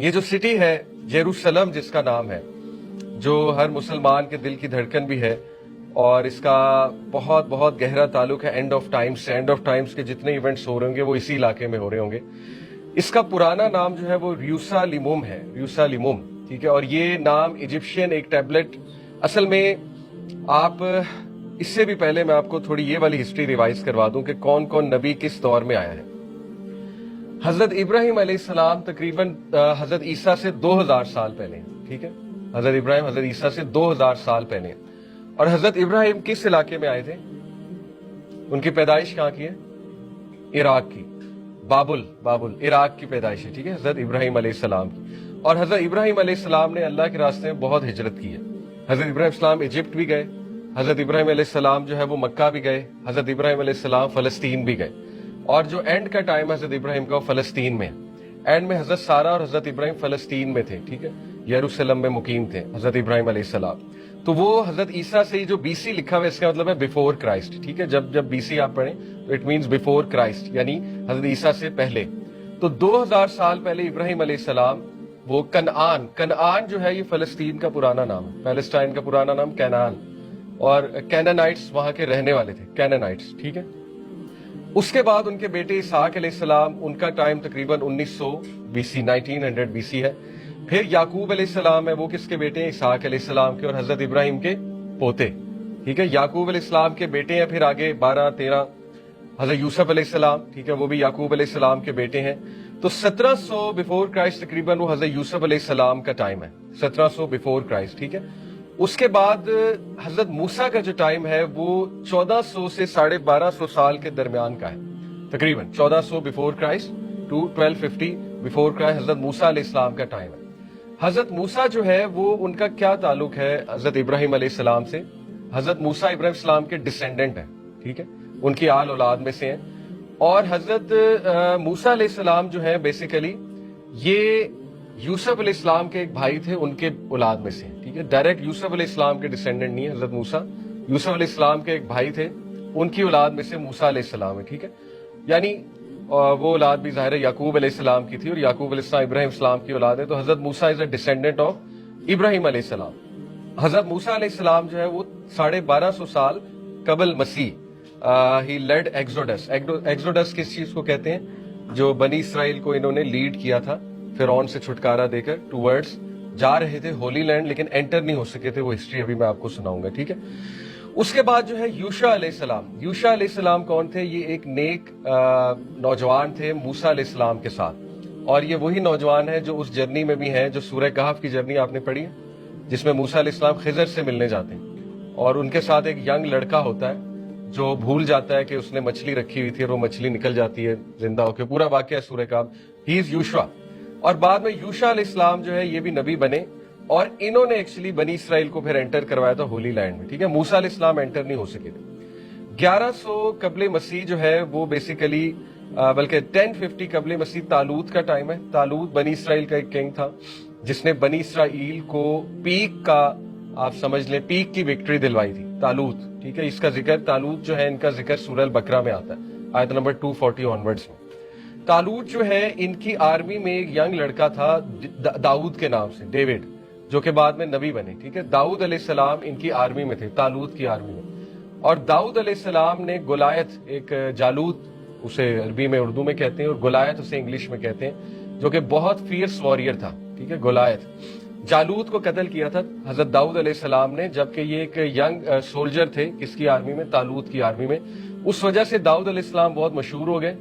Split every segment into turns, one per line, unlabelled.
یہ جو سٹی ہے یروشلم جس کا نام ہے، جو ہر مسلمان کے دل کی دھڑکن بھی ہے، اور اس کا بہت بہت گہرا تعلق ہے اینڈ آف ٹائمز سے۔ اینڈ آف ٹائمز کے جتنے ایونٹس ہو رہے ہوں گے وہ اسی علاقے میں ہو رہے ہوں گے۔ اس کا پرانا نام جو ہے وہ ریوسالمم ہے، ریوسالمم، ٹھیک ہے۔ اور یہ نام ایجپشین ایک ٹیبلٹ، اصل میں آپ اس سے بھی پہلے میں آپ کو تھوڑی یہ والی ہسٹری ریوائز کروا دوں کہ کون کون نبی کس دور میں آیا ہے۔ حضرت ابراہیم علیہ السلام تقریباً حضرت عیسیٰ سے 2000 سال پہلے ہیں، ٹھیک ہے۔ حضرت ابراہیم حضرت عیسیٰ سے 2000 سال پہلے ہیں۔ اور حضرت ابراہیم کس علاقے میں آئے تھے؟ ان کی پیدائش کہاں کی ہے؟ عراق کی، بابل عراق کی پیدائش ہے، ٹھیک ہے، حضرت ابراہیم علیہ السلام کی۔ اور حضرت ابراہیم علیہ السلام نے اللہ کے راستے میں بہت ہجرت کی ہے۔ حضرت ابراہیم السلام ایجپٹ بھی گئے، حضرت ابراہیم علیہ السلام جو ہے وہ مکہ بھی گئے، حضرت ابراہیم علیہ السلام فلسطین بھی گئے، اور جو اینڈ کا ٹائم حضرت ابراہیم کا فلسطین میں، اینڈ میں حضرت سارہ اور حضرت ابراہیم فلسطین میں تھے، ٹھیک ہے، یروشلم میں مقیم تھے حضرت ابراہیم علیہ السلام۔ تو وہ حضرت عیسیٰ سے جو بی سی لکھا ہوا ہے اس کا مطلب ہے بیفور کرائسٹ، ٹھیک ہے۔ جب بی سی آپ پڑھیں تو اٹ مینز بیفور کرائسٹ، یعنی حضرت عیسیٰ سے پہلے۔ تو 2000 سال پہلے ابراہیم علیہ السلام وہ کنعان جو ہے یہ فلسطین کا پرانا نام ہے، پیلسٹائن کا پرانا نام کینان، اور کینانائٹس وہاں کے رہنے والے تھے، کینانائٹس، ٹھیک ہے۔ اس کے بعد ان کے بیٹے اسحاق علیہ السلام، ان کا ٹائم تقریباً 1900 بی سی 1900 بی سی ہے۔ پھر یعقوب علیہ السلام ہے، وہ کس کے بیٹے ہیں؟ اسحاق علیہ السلام کے اور حضرت ابراہیم کے پوتے، ٹھیک ہے۔ یعقوب علیہ السلام کے بیٹے ہیں، پھر آگے 12 13 حضرت یوسف علیہ السلام، ٹھیک ہے، وہ بھی یعقوب علیہ السلام کے بیٹے ہیں۔ تو 1700 بیفور کرائسٹ تقریباً وہ حضرت یوسف علیہ السلام کا ٹائم ہے، 1700 بیفور کرائسٹ، ٹھیک ہے۔ اس کے بعد حضرت موسیٰ کا جو ٹائم ہے وہ 1400 سے 1250 سال کے درمیان کا ہے، تقریباً 1400 before Christ to 1250 before Christ Hazrat Musa علیہ السلام کا ٹائم ہے۔ حضرت موسیٰ جو ہے وہ ان کا کیا تعلق ہے حضرت ابراہیم علیہ السلام سے؟ حضرت موسیٰ ابراہیم السلام کے ڈسینڈنٹ ہیں، ٹھیک ہے، ان کی آل اولاد میں سے ہیں۔ اور حضرت موسیٰ علیہ السلام جو ہے بیسیکلی یہ یوسف علیہ السلام کے ایک بھائی تھے، ان کے اولاد میں سے ہیں، ٹھیک ہے۔ ڈائریکٹ یوسف علیہ السلام کے ڈسینڈنٹ نہیں ہے حضرت موسیٰ، یوسف علیہ السلام کے ایک بھائی تھے، ان کی اولاد میں سے موسیٰ علیہ السلام ہے، ٹھیک ہے۔ یعنی وہ اولاد بھی ظاہر ہے یعقوب علیہ السلام کی تھی، اور یعقوب علیہ السلام ابراہیم السلام کی اولاد ہے، تو حضرت موسیٰ از اے ڈسینڈنٹ آف ابراہیم علیہ السلام۔ حضرت موسیٰ علیہ السلام جو ہے وہ 1250 سال قبل مسیح ہی لیڈ ایکزوڈس۔ ایکزوڈس کس چیز کو کہتے ہیں؟ جو بنی اسرائیل کو انہوں نے لیڈ کیا تھا فرعون سے چھٹکارا دے کر، ٹوورڈز جا رہے تھے ہولی لینڈ، لیکن انٹر نہیں ہو سکے تھے، وہ ہسٹری ابھی میں آپ کو سناؤں گا، ٹھیک ہے۔ اس کے بعد جو ہے یوشع علیہ السلام۔ یوشع علیہ السلام کون تھے؟ یہ ایک نیک نوجوان تھے موسیٰ علیہ السلام کے ساتھ، اور یہ وہی نوجوان ہے جو اس جرنی میں بھی ہیں جو سورہ کہف کی جرنی آپ نے پڑھی ہے، جس میں موسیٰ علیہ السلام خضر سے ملنے جاتے ہیں، اور ان کے ساتھ ایک ینگ لڑکا ہوتا ہے جو بھول جاتا ہے کہ اس نے مچھلی رکھی ہوئی تھی، اور وہ مچھلی نکل جاتی ہے زندہ ہو کے، پورا واقعہ ہے سورہ کہف۔ ہی از یوشع۔ اور بعد میں یوشع علیہ السلام جو ہے یہ بھی نبی بنے، اور انہوں نے ایکچولی بنی اسرائیل کو پھر انٹر کروایا تھا ہولی لینڈ میں، ٹھیک ہے۔ موسیٰ علیہ السلام انٹر نہیں ہو سکے تھے۔ 1100 قبل مسیح جو ہے وہ بیسیکلی بلکہ 1050 قبل مسیح طالوت کا ٹائم ہے۔ طالوت بنی اسرائیل کا ایک کنگ تھا جس نے بنی اسرائیل کو پیک کا، آپ سمجھ لیں پیک کی وکٹری دلوائی تھی، طالوت، ٹھیک ہے۔ اس کا ذکر طالوت جو ہے ان کا ذکر سورہ البقرہ میں آتا ہے، آیت نمبر 240 آنورڈز میں۔ طالوت جو ہے ان کی آرمی میں ایک ینگ لڑکا تھا داؤد کے نام سے، ڈیوڈ، جو کہ بعد میں نبی بنے، ٹھیک ہے۔ داؤد علیہ السلام ان کی آرمی میں تھے، طالوت کی آرمی میں۔ اور داؤد علیہ السلام نے گولیت، ایک جالوت اسے عربی میں اردو میں کہتے ہیں، اور گولیت اسے انگلش میں کہتے ہیں، جو کہ بہت فیئرس واریر تھا، ٹھیک ہے، گولیت۔ جالوت کو قتل کیا تھا حضرت داؤد علیہ السلام نے، جبکہ یہ ایک ینگ سولجر تھے کس کی آرمی میں؟ طالوت کی آرمی میں۔ اس وجہ سے داؤد علیہ السلام بہت مشہور ہو گئے،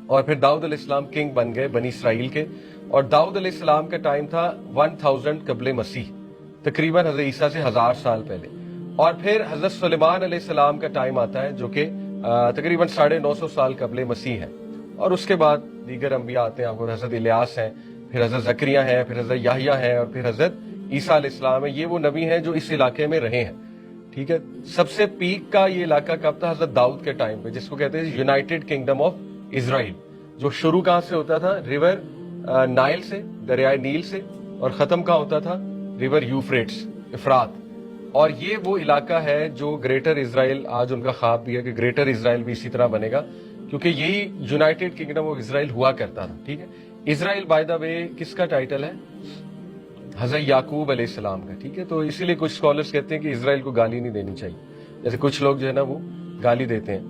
اور پھر داؤد علیہ السلام کنگ بن گئے بنی اسرائیل کے۔ اور داؤد علیہ السلام کا ٹائم تھا 1000 قبل مسیح، تقریباً حضرت عیسیٰ سے 1000 سال پہلے۔ اور پھر حضرت سلیمان علیہ السلام کا ٹائم آتا ہے جو کہ تقریباً 950 سال قبل مسیح ہے۔ اور اس کے بعد دیگر انبیاء آتے ہیں، آپ کو حضرت الیاس ہیں، پھر حضرت زکریہ ہیں، پھر حضرت یحییٰ ہیں، اور پھر حضرت عیسیٰ علیہ السلام ہے۔ یہ وہ نبی ہیں جو اس علاقے میں رہے ہیں، ٹھیک ہے۔ سب سے پیک کا یہ علاقہ کب تھا؟ حضرت داؤد کے ٹائم پہ، جس کو کہتے ہیں یونائٹڈ کنگڈم آف اسرائیل، جو شروع کہاں سے ہوتا تھا؟ ریور نائل سے، دریائے نیل سے، اور ختم کہاں ہوتا تھا؟ ریور یوفریٹس، افرات۔ اور یہ وہ علاقہ ہے جو گریٹر اسرائیل، آج ان کا خواب بھی ہے کہ گریٹر اسرائیل بھی اسی طرح بنے گا، کیونکہ یہی یونائٹڈ کنگڈم آف اسرائیل ہوا کرتا تھا، ٹھیک ہے۔ اسرائیل بائی دا وے کس کا ٹائٹل ہے؟ حضرت یعقوب علیہ السلام کا. ٹھیک ہے, تو اسی لیے کچھ اسکالرس کہتے ہیں کہ اسرائیل کو گالی نہیں دینی چاہیے, جیسے کچھ لوگ جو ہے نا وہ گالی دیتے ہیں.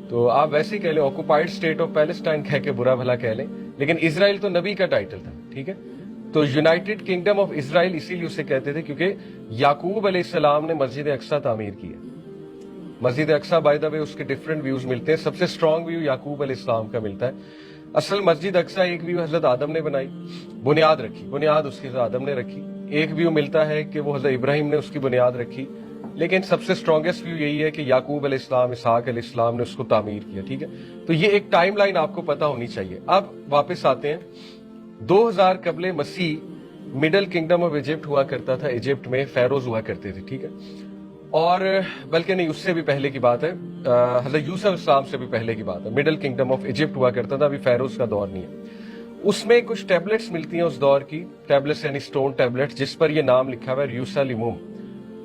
تو آپ ویسے ہی کہہ لیں آکوپائڈ اسٹیٹ آف پیلسٹائن کہہ کے برا بھلا کہہ لیں, لیکن اسرائیل تو نبی کا ٹائٹل تھا. ٹھیک ہے, تو یونائٹڈ کنگڈم آف اسرائیل اسی لیے اسے کہتے تھے کیونکہ یعقوب علیہ السلام نے مسجد اقصیٰ تعمیر کی ہے. مسجد اقصیٰ بائی دا وے اس کے ڈفرینٹ ویوز ملتے ہیں. سب سے اسٹرانگ ویو یعقوب علیہ السلام کا ملتا ہے. اصل مسجد اقصیٰ ایک ویو حضرت آدم نے بنائی, بنیاد رکھی, بنیاد اس کی حضرت آدم نے رکھی. ایک ویو ملتا ہے کہ وہ حضرت ابراہیم نے اس کی بنیاد رکھی, لیکن سب سے اسٹرانگیسٹ ویو یہی ہے کہ یعقوب علیہ السلام, اسحاق علیہ السلام نے اس کو تعمیر کیا. ٹھیک ہے, تو یہ ایک ٹائم لائن آپ کو پتا ہونی چاہیے. اب واپس آتے ہیں. 2000 قبل مسیح مڈل کنگڈم آف ایجپٹ ہوا کرتا تھا. ایجپٹ میں فیروز ہوا کرتے تھے. ٹھیک ہے, اور بلکہ نہیں, اس سے بھی پہلے کی بات ہے, حضرت یوسف السلام سے بھی پہلے کی بات ہے. مڈل کنگڈم آف ایجپٹ ہوا کرتا تھا, ابھی فیروز کا دور نہیں ہے. اس میں کچھ ٹیبلٹس ملتی ہیں اس دور کی, ٹیبلٹس یعنی سٹون ٹیبلٹس, جس پر یہ نام لکھا ہوا ہے ریوسالمم.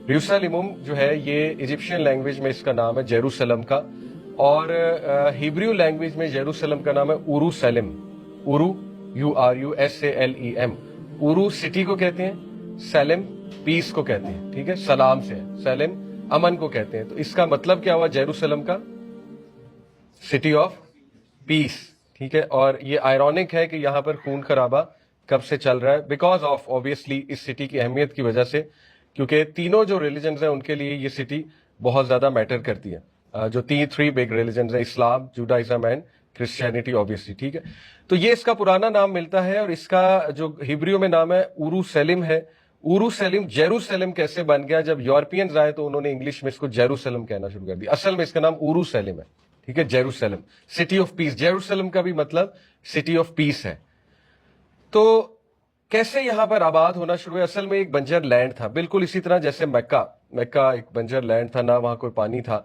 ریوسالمم جو ہے یہ ایجپشین لینگویج میں اس کا نام ہے جیروسلم کا, اور ہیبریو لینگویج میں جیروسلم کا نام ہے اورو-سیلم. اورو, URUSALEM. اورو سٹی کو کہتے ہیں, سیلم پیس کو کہتے ہیں. ٹھیک ہے, سلام سے, سیلم امن کو کہتے ہیں. تو اس کا مطلب کیا ہوا جیروسلم کا؟ City of peace. ٹھیک ہے, اور یہ آئرونک ہے کہ یہاں پر خون خرابہ کب سے چل رہا ہے؟ بیکاز آف اوبیسلی اس سٹی کی اہمیت کی وجہ سے, کیونکہ تینوں جو ریلیجنز ہیں ان کے لیے یہ سٹی بہت زیادہ میٹر کرتی ہے. جو 3 بگ ریلیجنز ہیں, اسلام, جوڈائزم اینڈ کرسچینٹی اوبیسلی. ٹھیک ہے, تو یہ اس کا پرانا نام ملتا ہے, اور اس کا جو ہیبریو میں نام ہے اورو-سیلم ہے. اورو-سیلم جیروسلم کیسے بن گیا؟ جب یورپینز آئے تو انہوں نے انگلش میں اس کو جیروسلم کہنا شروع کر دیا. اصل میں اس کا نام اورو-سیلم ہے. ٹھیک ہے, Jerusalem city of peace. Jerusalem کا بھی مطلب سٹی آف پیس ہے. تو کیسے یہاں پر آباد ہونا شروع ہے؟ اصل میں ایک بنجر لینڈ تھا, بالکل اسی طرح جیسے مکہ ایک بنجر لینڈ تھا, نہ وہاں کوئی پانی تھا.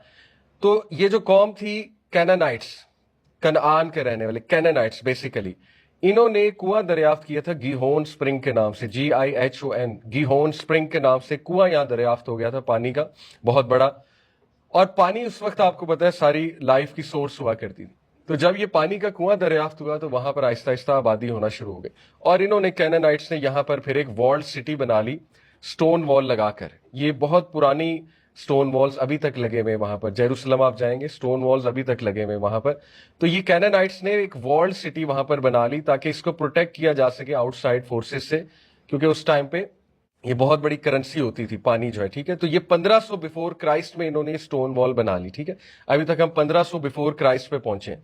تو یہ جو قوم تھی کینانائٹس, کنعان کے رہنے والے کینانائٹس, بیسیکلی انہوں نے کنواں دریافت کیا تھا گیہون سپرنگ کے نام سے, GIHON, گیہون سپرنگ کے نام سے کنواں یہاں دریافت ہو گیا تھا پانی کا, بہت بڑا. اور پانی اس وقت آپ کو پتا ہے ساری لائف کی سورس ہوا کرتی تھی. تو جب یہ پانی کا کنواں دریافت ہوا تو وہاں پر آہستہ آہستہ آبادی ہونا شروع ہو گئی, اور انہوں نے کینانائٹس نے یہاں پر پھر ایک والڈ سٹی بنا لی, سٹون وال لگا کر. یہ بہت پرانی سٹون والز ابھی تک لگے ہوئے وہاں پر. جیروسلم آپ جائیں گے, سٹون والز ابھی تک لگے ہوئے وہاں پر. تو یہ کینانائٹس نے ایک والڈ سٹی وہاں پر بنا لی تاکہ اس کو پروٹیکٹ کیا جا سکے آؤٹ سائڈ فورسز سے, کیونکہ اس ٹائم پہ یہ بہت بڑی کرنسی ہوتی تھی پانی جو ہے. ٹھیک ہے, تو یہ 1500 بیفور کرائسٹ میں انہوں نے سٹون وال بنا لی. ٹھیک ہے, ابھی تک ہم 1500 بیفور کرائسٹ پہ پہنچے.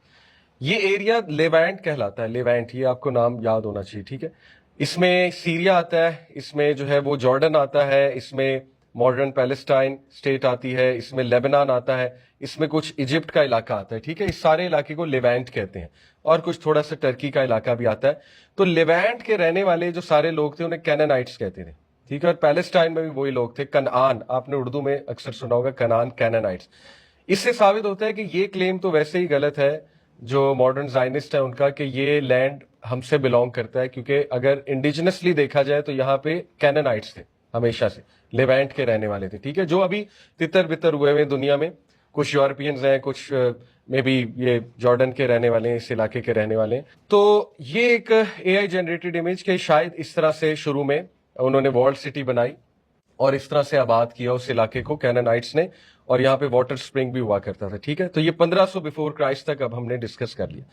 یہ ایریا لیوینٹ کہلاتا ہے, لیوینٹ, یہ آپ کو نام یاد ہونا چاہیے. ٹھیک ہے, اس میں سیریا آتا ہے, اس میں جو ہے وہ جارڈن آتا ہے, اس میں ماڈرن پیلسٹائن اسٹیٹ آتی ہے, اس میں لیبنان آتا ہے, اس میں کچھ ایجپٹ کا علاقہ آتا ہے. ٹھیک ہے, اس سارے علاقے کو لیوینٹ کہتے ہیں, اور کچھ تھوڑا سا ٹرکی کا علاقہ بھی آتا ہے. تو لیوینٹ کے رہنے والے جو سارے لوگ تھے انہیں کینانائٹس کہتے تھے. ٹھیک ہے, اور پیلسٹائن میں بھی وہی لوگ تھے, کنعان, آپ نے اردو میں اکثر سنا ہوگا کنعان, کینانائٹس. اس سے ثابت ہوتا ہے کہ یہ کلیم تو ویسے ہی غلط ہے جو ماڈرن زائنسٹ ہے ان کا, کہ یہ لینڈ ہم سے بلونگ کرتا ہے, کیونکہ اگر انڈیجنسلی دیکھا جائے تو یہاں پہ کینانائٹس تھے ہمیشہ سے, لیوینٹ کے رہنے والے تھے. ٹھیک ہے, جو ابھی تتر بتر ہوئے ہوئے دنیا میں, کچھ یورپینز ہیں, کچھ میں بھی یہ جارڈن کے رہنے والے ہیں, اس علاقے کے رہنے والے ہیں. تو یہ ایک AI جنریٹڈ امیج کہ شاید اس طرح سے شروع میں انہوں نے والڈ سٹی بنائی اور اس طرح سے آباد کیا اس علاقے کو کینانائٹس نے, اور یہاں پہ واٹر سپرنگ بھی ہوا کرتا تھا. ٹھیک ہے, تو یہ 1500 بیفور کرائسٹ تک اب ہم نے ڈسکس کر لیا.